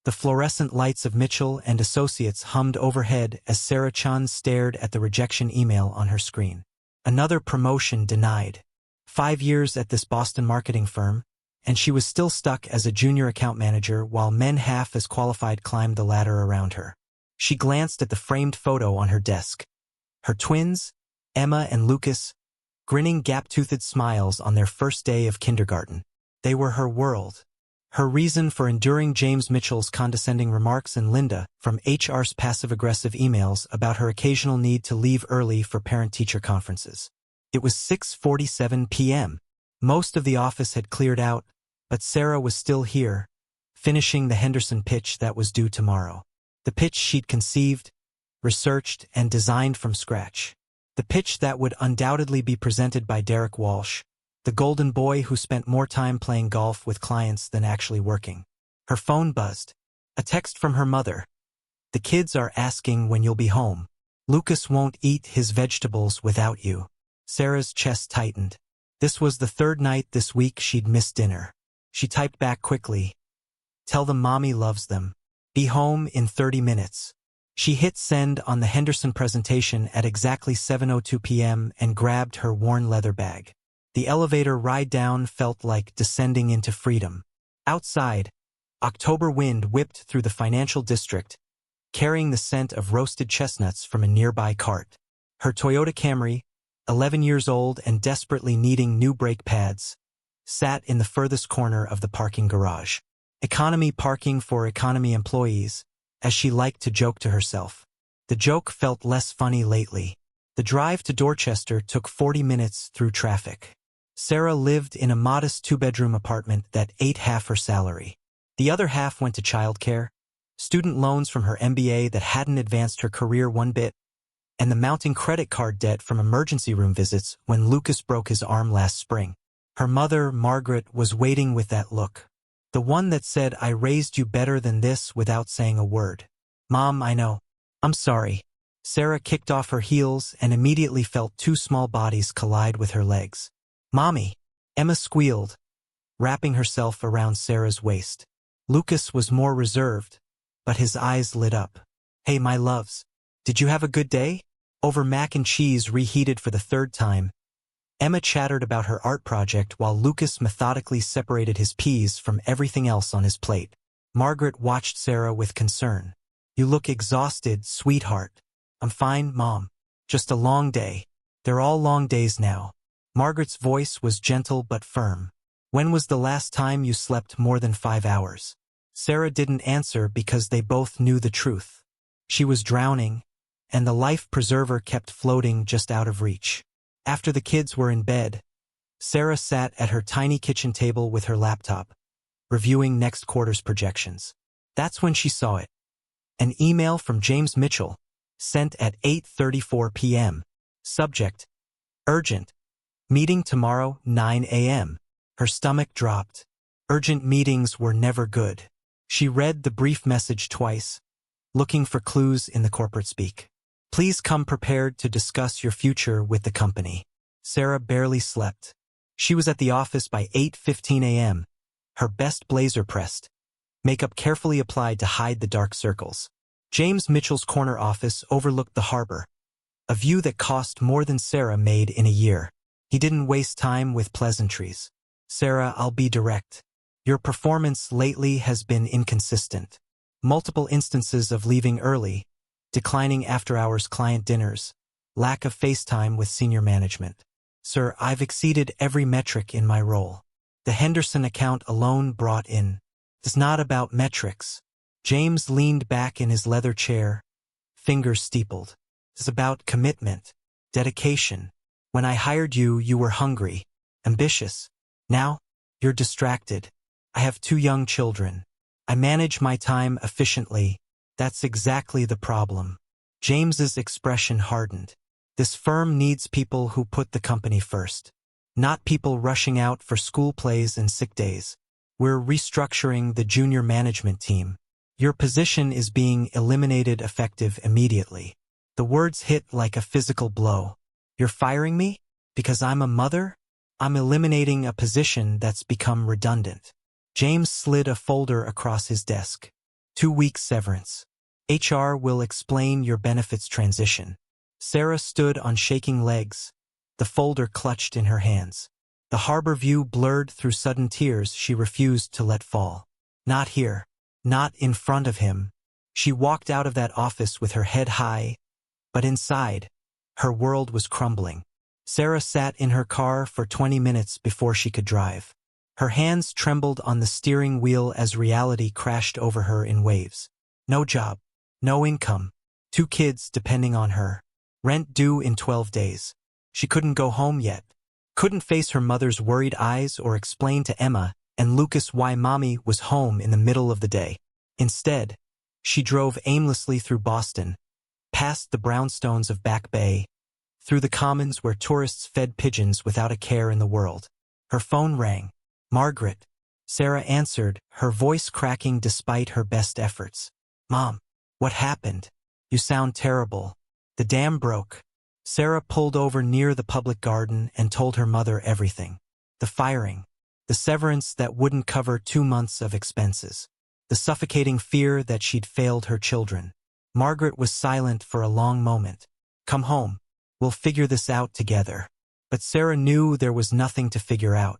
The fluorescent lights of Mitchell and Associates hummed overhead as Sarah Chun stared at the rejection email on her screen. Another promotion denied. 5 years at this Boston marketing firm, and she was still stuck as a junior account manager while men half as qualified climbed the ladder around her. She glanced at the framed photo on her desk. Her twins, Emma and Lucas, grinning gap-toothed smiles on their first day of kindergarten. They were her world. Her reason for enduring James Mitchell's condescending remarks and Linda from HR's passive-aggressive emails about her occasional need to leave early for parent-teacher conferences. It was 6:47 p.m. Most of the office had cleared out, but Sarah was still here, finishing the Henderson pitch that was due tomorrow. The pitch she'd conceived, researched, and designed from scratch. The pitch that would undoubtedly be presented by Derek Walsh, the golden boy who spent more time playing golf with clients than actually working. Her phone buzzed. A text from her mother. "The kids are asking when you'll be home. Lucas won't eat his vegetables without you." Sarah's chest tightened. This was the third night this week she'd missed dinner. She typed back quickly. "Tell them Mommy loves them. Be home in 30 minutes. She hit send on the Henderson presentation at exactly 7:02 p.m. and grabbed her worn leather bag. The elevator ride down felt like descending into freedom. Outside, October wind whipped through the financial district, carrying the scent of roasted chestnuts from a nearby cart. Her Toyota Camry, 11 years old and desperately needing new brake pads, sat in the furthest corner of the parking garage. Economy parking for economy employees, as she liked to joke to herself. The joke felt less funny lately. The drive to Dorchester took 40 minutes through traffic. Sarah lived in a modest 2-bedroom apartment that ate half her salary. The other half went to childcare, student loans from her MBA that hadn't advanced her career one bit, and the mounting credit card debt from emergency room visits when Lucas broke his arm last spring. Her mother, Margaret, was waiting with that look. The one that said, "I raised you better than this," without saying a word. "Mom, I know. I'm sorry." Sarah kicked off her heels and immediately felt 2 small bodies collide with her legs. "Mommy!" Emma squealed, wrapping herself around Sarah's waist. Lucas was more reserved, but his eyes lit up. "Hey, my loves. Did you have a good day?" Over mac and cheese reheated for the 3rd time, Emma chattered about her art project while Lucas methodically separated his peas from everything else on his plate. Margaret watched Sarah with concern. "You look exhausted, sweetheart." "I'm fine, Mom. Just a long day. They're all long days now." Margaret's voice was gentle but firm. "When was the last time you slept more than 5 hours?" Sarah didn't answer because they both knew the truth. She was drowning, and the life preserver kept floating just out of reach. After the kids were in bed, Sarah sat at her tiny kitchen table with her laptop, reviewing next quarter's projections. That's when she saw it. An email from James Mitchell, sent at 8:34 p.m. Subject: Urgent. Meeting tomorrow, 9 a.m. Her stomach dropped. Urgent meetings were never good. She read the brief message twice, looking for clues in the corporate speak. "Please come prepared to discuss your future with the company." Sarah barely slept. She was at the office by 8:15 a.m., her best blazer pressed, makeup carefully applied to hide the dark circles. James Mitchell's corner office overlooked the harbor, a view that cost more than Sarah made in a year. He didn't waste time with pleasantries. "Sarah, I'll be direct. Your performance lately has been inconsistent. Multiple instances of leaving early, declining after-hours client dinners, lack of FaceTime with senior management. Sir, I've exceeded every metric in my role. The Henderson account alone brought in. It's not about metrics." James leaned back in his leather chair, fingers steepled. "It's about commitment, dedication. When I hired you, you were hungry, ambitious. Now, you're distracted. I have 2 young children. I manage my time efficiently. That's exactly the problem." James's expression hardened. "This firm needs people who put the company first, not people rushing out for school plays and sick days. We're restructuring the junior management team. Your position is being eliminated effective immediately." The words hit like a physical blow. "You're firing me? Because I'm a mother? I'm eliminating a position that's become redundant." James slid a folder across his desk. 2 week severance. HR will explain your benefits transition. Sarah stood on shaking legs, the folder clutched in her hands. The harbor view blurred through sudden tears she refused to let fall. Not here. Not in front of him. She walked out of that office with her head high, but inside, her world was crumbling. Sarah sat in her car for 20 minutes before she could drive. Her hands trembled on the steering wheel as reality crashed over her in waves. No job. No income. 2 kids depending on her. Rent due in 12 days. She couldn't go home yet. Couldn't face her mother's worried eyes or explain to Emma and Lucas why Mommy was home in the middle of the day. Instead, she drove aimlessly through Boston, past the brownstones of Back Bay, through the commons where tourists fed pigeons without a care in the world. Her phone rang. Margaret. Sarah answered, her voice cracking despite her best efforts. Mom, what happened? You sound terrible. The dam broke. Sarah pulled over near the public garden and told her mother everything. The firing. The severance that wouldn't cover 2 months of expenses. The suffocating fear that she'd failed her children. Margaret was silent for a long moment. Come home. We'll figure this out together. But Sarah knew there was nothing to figure out.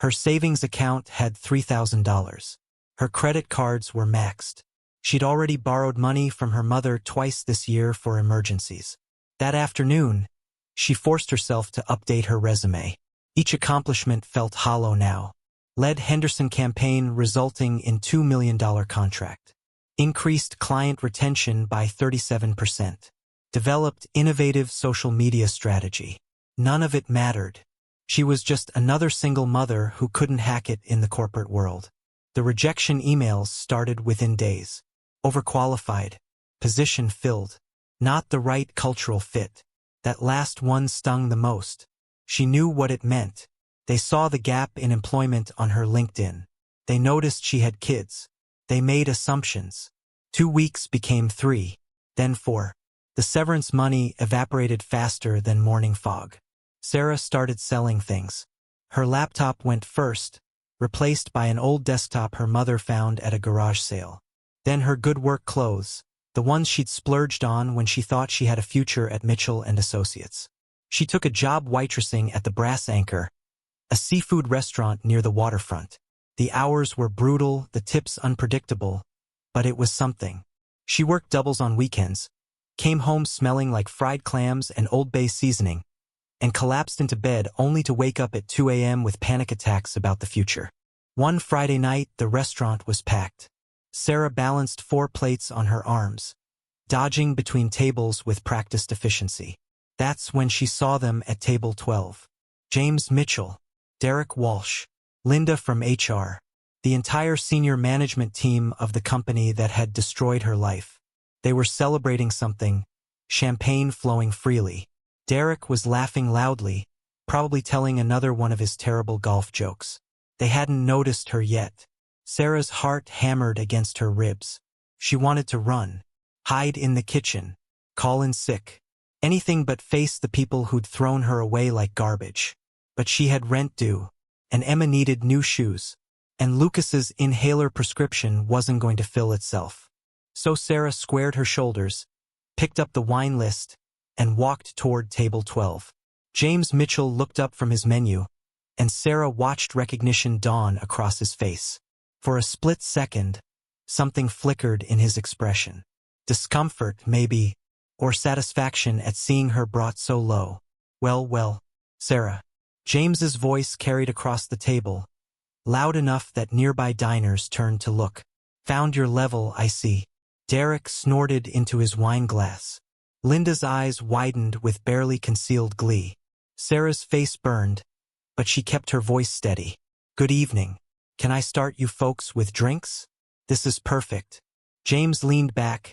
Her savings account had $3,000. Her credit cards were maxed. She'd already borrowed money from her mother twice this year for emergencies. That afternoon, she forced herself to update her resume. Each accomplishment felt hollow now. Led Henderson campaign resulting in $2 million contract. Increased client retention by 37%. Developed innovative social media strategy. None of it mattered. She was just another single mother who couldn't hack it in the corporate world. The rejection emails started within days. Overqualified. Position filled. Not the right cultural fit. That last one stung the most. She knew what it meant. They saw the gap in employment on her LinkedIn. They noticed she had kids. They made assumptions. 2 weeks became 3, then 4. The severance money evaporated faster than morning fog. Sarah started selling things. Her laptop went first, replaced by an old desktop her mother found at a garage sale. Then her good work clothes, the ones she'd splurged on when she thought she had a future at Mitchell and Associates. She took a job waitressing at the Brass Anchor, a seafood restaurant near the waterfront. The hours were brutal, the tips unpredictable, but it was something. She worked doubles on weekends, came home smelling like fried clams and Old Bay seasoning, and collapsed into bed only to wake up at 2 a.m. with panic attacks about the future. One Friday night, the restaurant was packed. Sarah balanced 4 plates on her arms, dodging between tables with practiced efficiency. That's when she saw them at table 12. James Mitchell, Derek Walsh, Linda from HR, the entire senior management team of the company that had destroyed her life. They were celebrating something, champagne flowing freely. Derek was laughing loudly, probably telling another one of his terrible golf jokes. They hadn't noticed her yet. Sarah's heart hammered against her ribs. She wanted to run, hide in the kitchen, call in sick, anything but face the people who'd thrown her away like garbage. But she had rent due, and Emma needed new shoes, and Lucas's inhaler prescription wasn't going to fill itself. So Sarah squared her shoulders, picked up the wine list, and walked toward table 12. James Mitchell looked up from his menu, and Sarah watched recognition dawn across his face. For a split second, something flickered in his expression. Discomfort, maybe, or satisfaction at seeing her brought so low. Well, Sarah. James's voice carried across the table, loud enough that nearby diners turned to look. Found your level, I see. Derek snorted into his wine glass. Linda's eyes widened with barely concealed glee. Sarah's face burned, but she kept her voice steady. Good evening. Can I start you folks with drinks? This is perfect. James leaned back,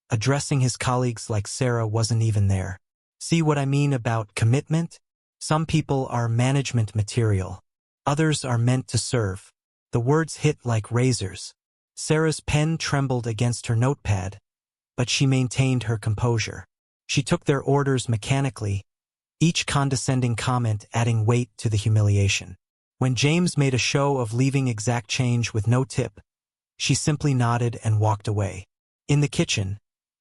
addressing his colleagues like Sarah wasn't even there. See what I mean about commitment? Some people are management material. Others are meant to serve. The words hit like razors. Sarah's pen trembled against her notepad, but she maintained her composure. She took their orders mechanically, each condescending comment adding weight to the humiliation. When James made a show of leaving exact change with no tip, She simply nodded and walked away. In the kitchen,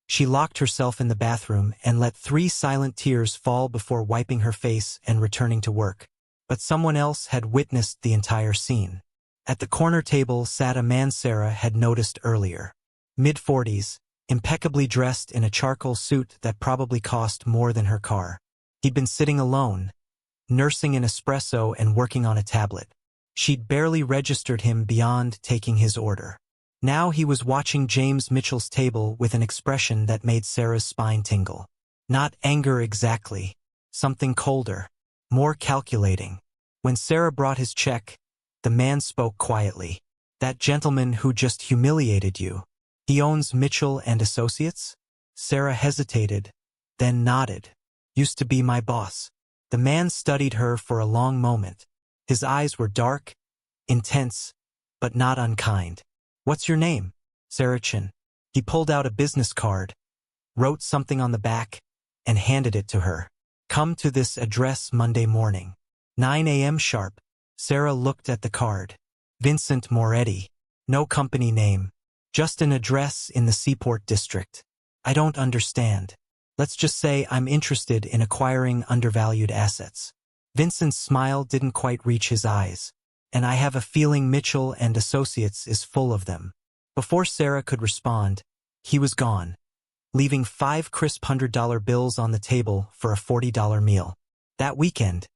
she locked herself in the bathroom and let 3 silent tears fall before wiping her face and returning to work. But someone else had witnessed the entire scene. At the corner table sat a man Sarah had noticed earlier. Mid-40s, impeccably dressed in a charcoal suit that probably cost more than her car. He'd been sitting alone, nursing an espresso and working on a tablet. She'd barely registered him beyond taking his order. Now he was watching James Mitchell's table with an expression that made Sarah's spine tingle. Not anger exactly. Something colder. More calculating. When Sarah brought his check, the man spoke quietly. That gentleman who just humiliated you. He owns Mitchell and Associates? Sarah hesitated, then nodded. Used to be my boss. The man studied her for a long moment. His eyes were dark, intense, but not unkind. What's your name? Sarah Chin. He pulled out a business card, wrote something on the back, and handed it to her. Come to this address Monday morning. 9 a.m. sharp. Sarah looked at the card. Vincent Moretti. No company name. Just an address in the Seaport District. I don't understand. Let's just say I'm interested in acquiring undervalued assets. Vincent's smile didn't quite reach his eyes. And I have a feeling Mitchell and Associates is full of them. Before Sarah could respond, he was gone, leaving 5 crisp $100 bills on the table for a $40 meal. That weekend,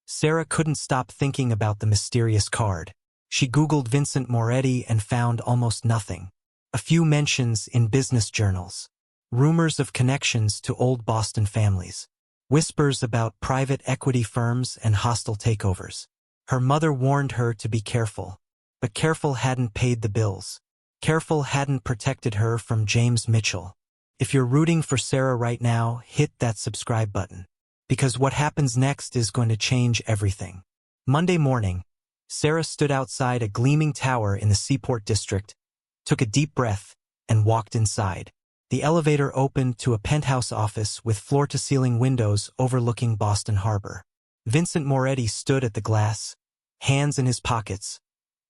Sarah couldn't stop thinking about the mysterious card. She Googled Vincent Moretti and found almost nothing. A few mentions in business journals. Rumors of connections to old Boston families. Whispers about private equity firms and hostile takeovers. Her mother warned her to be careful. But careful hadn't paid the bills. Careful hadn't protected her from James Mitchell. If you're rooting for Sarah right now, hit that subscribe button. Because what happens next is going to change everything. Monday morning, Sarah stood outside a gleaming tower in the Seaport District, took a deep breath, and walked inside. The elevator opened to a penthouse office with floor-to-ceiling windows overlooking Boston Harbor. Vincent Moretti stood at the glass, hands in his pockets,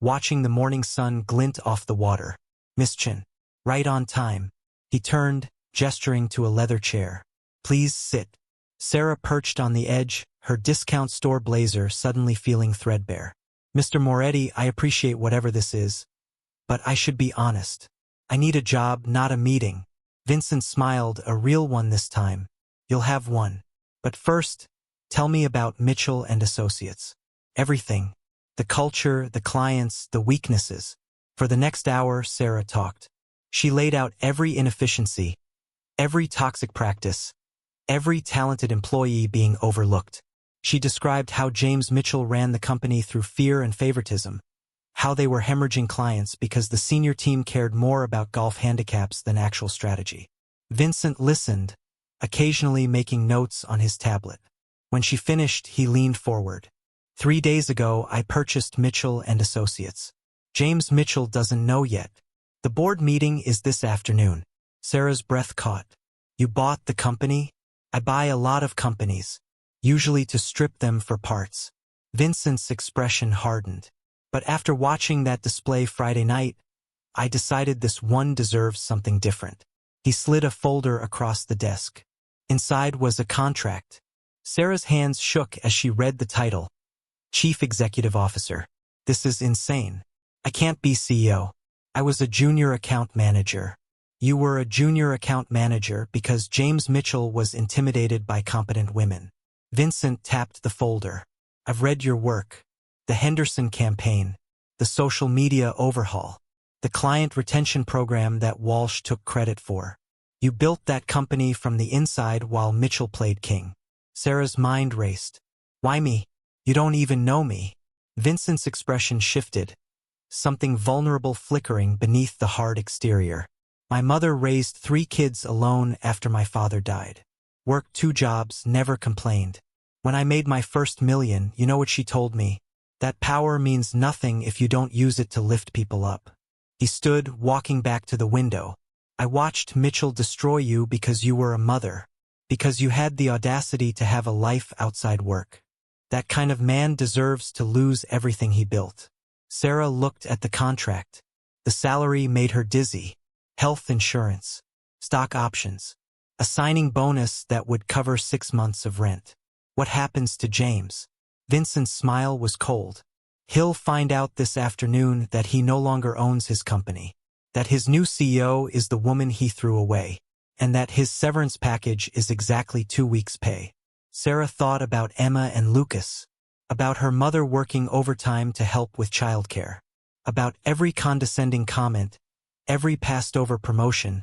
watching the morning sun glint off the water. Miss Chin. Right on time. He turned, gesturing to a leather chair. Please sit. Sarah perched on the edge, her discount store blazer suddenly feeling threadbare. Mr. Moretti, I appreciate whatever this is, but I should be honest. I need a job, not a meeting. Vincent smiled, a real one this time. You'll have one. But first, tell me about Mitchell and Associates. Everything. The culture, the clients, the weaknesses. For the next hour, Sarah talked. She laid out every inefficiency, every toxic practice, every talented employee being overlooked. She described how James Mitchell ran the company through fear and favoritism, how they were hemorrhaging clients because the senior team cared more about golf handicaps than actual strategy. Vincent listened, occasionally making notes on his tablet. When she finished, he leaned forward. 3 days ago, I purchased Mitchell and Associates. James Mitchell doesn't know yet. The board meeting is this afternoon. Sarah's breath caught. You bought the company? I buy a lot of companies, usually to strip them for parts. Vincent's expression hardened. But after watching that display Friday night, I decided this one deserves something different. He slid a folder across the desk. Inside was a contract. Sarah's hands shook as she read the title. Chief Executive Officer. This is insane. I can't be CEO. I was a junior account manager. You were a junior account manager because James Mitchell was intimidated by competent women. Vincent tapped the folder. I've read your work. The Henderson campaign. The social media overhaul. The client retention program that Walsh took credit for. You built that company from the inside while Mitchell played king. Sarah's mind raced. Why me? You don't even know me. Vincent's expression shifted, something vulnerable flickering beneath the hard exterior. My mother raised 3 kids alone after my father died. Worked 2 jobs, never complained. When I made my first $1 million, you know what she told me? That power means nothing if you don't use it to lift people up. He stood, walking back to the window. I watched Mitchell destroy you because you were a mother. Because you had the audacity to have a life outside work. That kind of man deserves to lose everything he built. Sarah looked at the contract. The salary made her dizzy. Health insurance, stock options, a signing bonus that would cover 6 months of rent. What happens to James? Vincent's smile was cold. He'll find out this afternoon that he no longer owns his company, that his new CEO is the woman he threw away, and that his severance package is exactly 2 weeks' pay. Sarah thought about Emma and Lucas, about her mother working overtime to help with childcare, about every condescending comment, every passed-over promotion,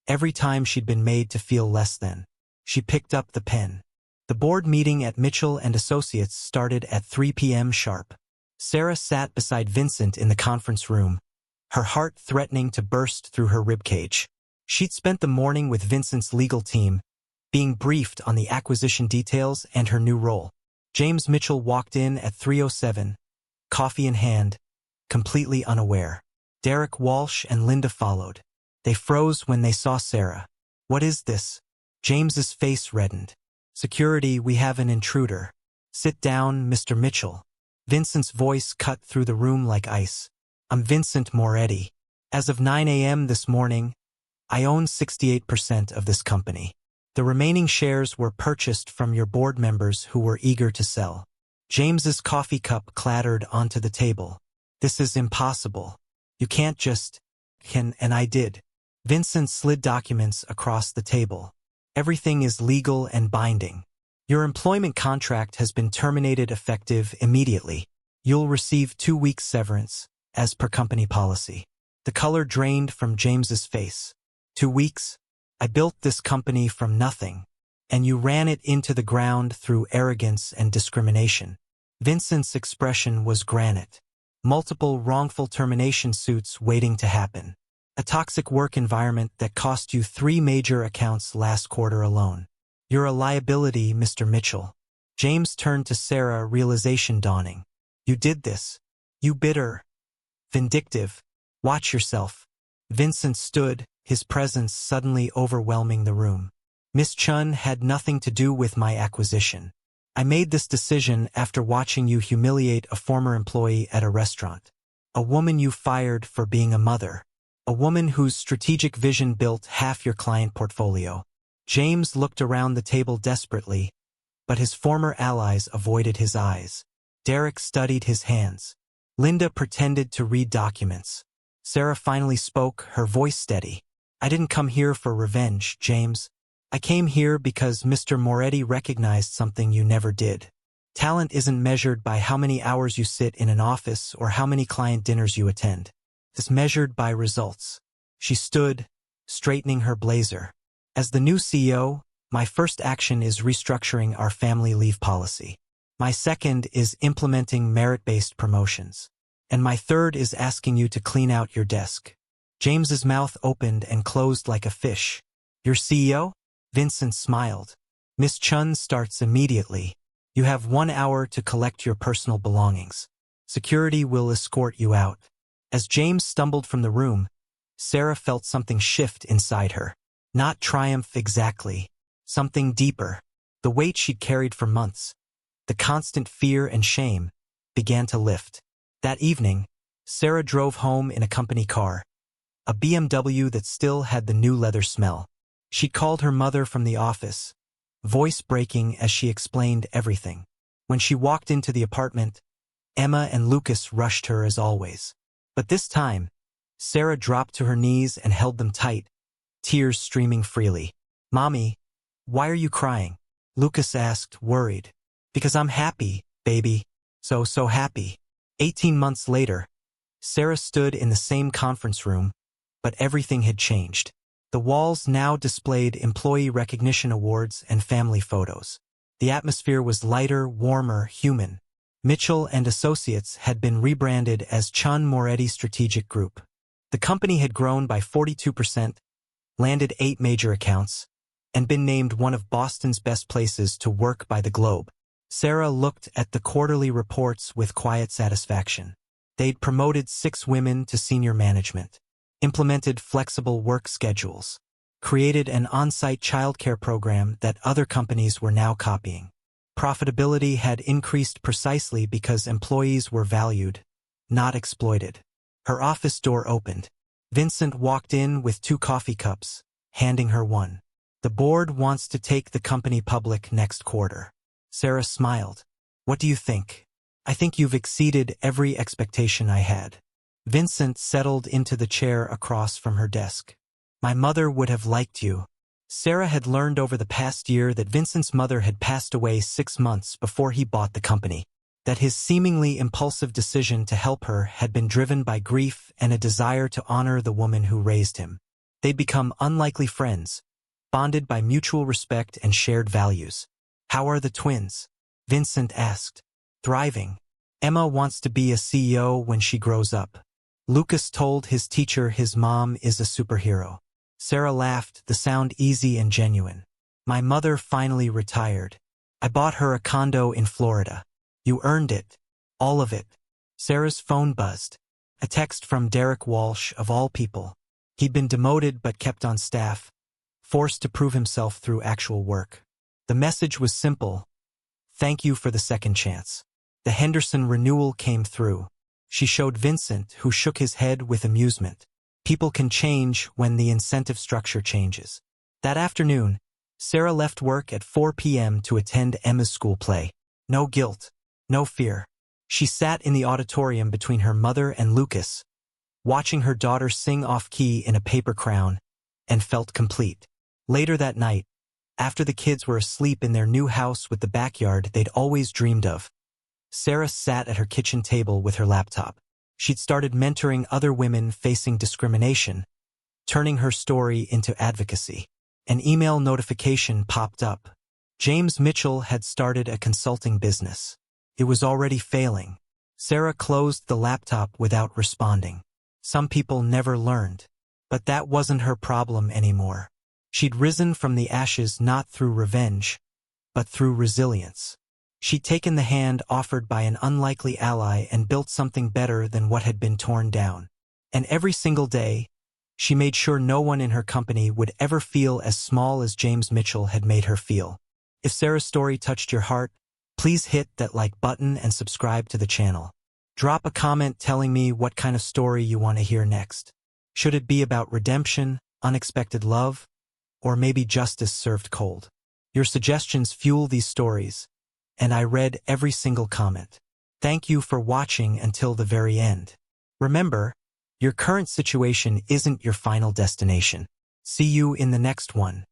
every time she'd been made to feel less than. She picked up the pen. The board meeting at Mitchell & Associates started at 3 p.m. sharp. Sarah sat beside Vincent in the conference room, her heart threatening to burst through her ribcage. She'd spent the morning with Vincent's legal team, being briefed on the acquisition details and her new role. James Mitchell walked in at 3:07, coffee in hand, completely unaware. Derek Walsh and Linda followed. They froze when they saw Sarah. "What is this?" James's face reddened. "Security, we have an intruder." "Sit down, Mr. Mitchell." Vincent's voice cut through the room like ice. "I'm Vincent Moretti. As of 9 a.m. this morning, I own 68% of this company. The remaining shares were purchased from your board members who were eager to sell." James's coffee cup clattered onto the table. "This is impossible. You can't just..." And I did." Vincent slid documents across the table. "Everything is legal and binding. Your employment contract has been terminated effective immediately. You'll receive 2 weeks severance, as per company policy." The color drained from James's face. 2 weeks? I built this company from nothing, and you ran it into the ground through arrogance and discrimination. Vincent's expression was granite. Multiple wrongful termination suits waiting to happen. A toxic work environment that cost you 3 major accounts last quarter alone. You're a liability, Mr. Mitchell. James turned to Sarah, realization dawning. "You did this. You bitter, vindictive. Watch yourself." Vincent stood, his presence suddenly overwhelming the room. "Miss Chun had nothing to do with my acquisition. I made this decision after watching you humiliate a former employee at a restaurant. A woman you fired for being a mother. A woman whose strategic vision built half your client portfolio." James looked around the table desperately, but his former allies avoided his eyes. Derek studied his hands. Linda pretended to read documents. Sarah finally spoke, her voice steady. "I didn't come here for revenge, James. I came here because Mr. Moretti recognized something you never did. Talent isn't measured by how many hours you sit in an office or how many client dinners you attend. It's measured by results." She stood, straightening her blazer. "As the new CEO, my first action is restructuring our family leave policy. My second is implementing merit-based promotions. And my third is asking you to clean out your desk." James's mouth opened and closed like a fish. "Your CEO?" Vincent smiled. "Miss Chun starts immediately. You have 1 hour to collect your personal belongings. Security will escort you out." As James stumbled from the room, Sarah felt something shift inside her. Not triumph exactly. Something deeper. The weight she'd carried for months, the constant fear and shame, began to lift. That evening, Sarah drove home in a company car, a BMW that still had the new leather smell. She called her mother from the office, voice breaking as she explained everything. When she walked into the apartment, Emma and Lucas rushed her as always. But this time, Sarah dropped to her knees and held them tight, tears streaming freely. "Mommy, why are you crying?" Lucas asked, worried. "Because I'm happy, baby. So happy." 18 months later, Sarah stood in the same conference room, but everything had changed. The walls now displayed employee recognition awards and family photos. The atmosphere was lighter, warmer, human. Mitchell & Associates had been rebranded as Chun Moretti Strategic Group. The company had grown by 42%, landed 8 major accounts, and been named one of Boston's best places to work by the Globe. Sarah looked at the quarterly reports with quiet satisfaction. They'd promoted 6 women to senior management, implemented flexible work schedules, created an on-site childcare program that other companies were now copying. Profitability had increased precisely because employees were valued, not exploited. Her office door opened. Vincent walked in with 2 coffee cups, handing her one. The board wants to take the company public next quarter. Sarah smiled. What do you think? I think you've exceeded every expectation I had. Vincent settled into the chair across from her desk. My mother would have liked you. Sarah had learned over the past year that Vincent's mother had passed away 6 months before he bought the company, that his seemingly impulsive decision to help her had been driven by grief and a desire to honor the woman who raised him. They'd become unlikely friends, bonded by mutual respect and shared values. How are the twins? Vincent asked. Thriving. Emma wants to be a CEO when she grows up. Lucas told his teacher his mom is a superhero. Sarah laughed, the sound easy and genuine. My mother finally retired. I bought her a condo in Florida. You earned it. All of it. Sarah's phone buzzed. A text from Derek Walsh, of all people. He'd been demoted but kept on staff, forced to prove himself through actual work. The message was simple. Thank you for the second chance. The Henderson renewal came through. She showed Vincent, who shook his head with amusement. People can change when the incentive structure changes. That afternoon, Sarah left work at 4 p.m. to attend Emma's school play. No guilt, no fear. She sat in the auditorium between her mother and Lucas, watching her daughter sing off-key in a paper crown, and felt complete. Later that night, after the kids were asleep in their new house with the backyard they'd always dreamed of, Sarah sat at her kitchen table with her laptop. She'd started mentoring other women facing discrimination, turning her story into advocacy. An email notification popped up. James Mitchell had started a consulting business. It was already failing. Sarah closed the laptop without responding. Some people never learned. But that wasn't her problem anymore. She'd risen from the ashes not through revenge, but through resilience. She'd taken the hand offered by an unlikely ally and built something better than what had been torn down. And every single day, she made sure no one in her company would ever feel as small as James Mitchell had made her feel. If Sarah's story touched your heart, please hit that like button and subscribe to the channel. Drop a comment telling me what kind of story you want to hear next. Should it be about redemption, unexpected love, or maybe justice served cold? Your suggestions fuel these stories, and I read every single comment. Thank you for watching until the very end. Remember, your current situation isn't your final destination. See you in the next one.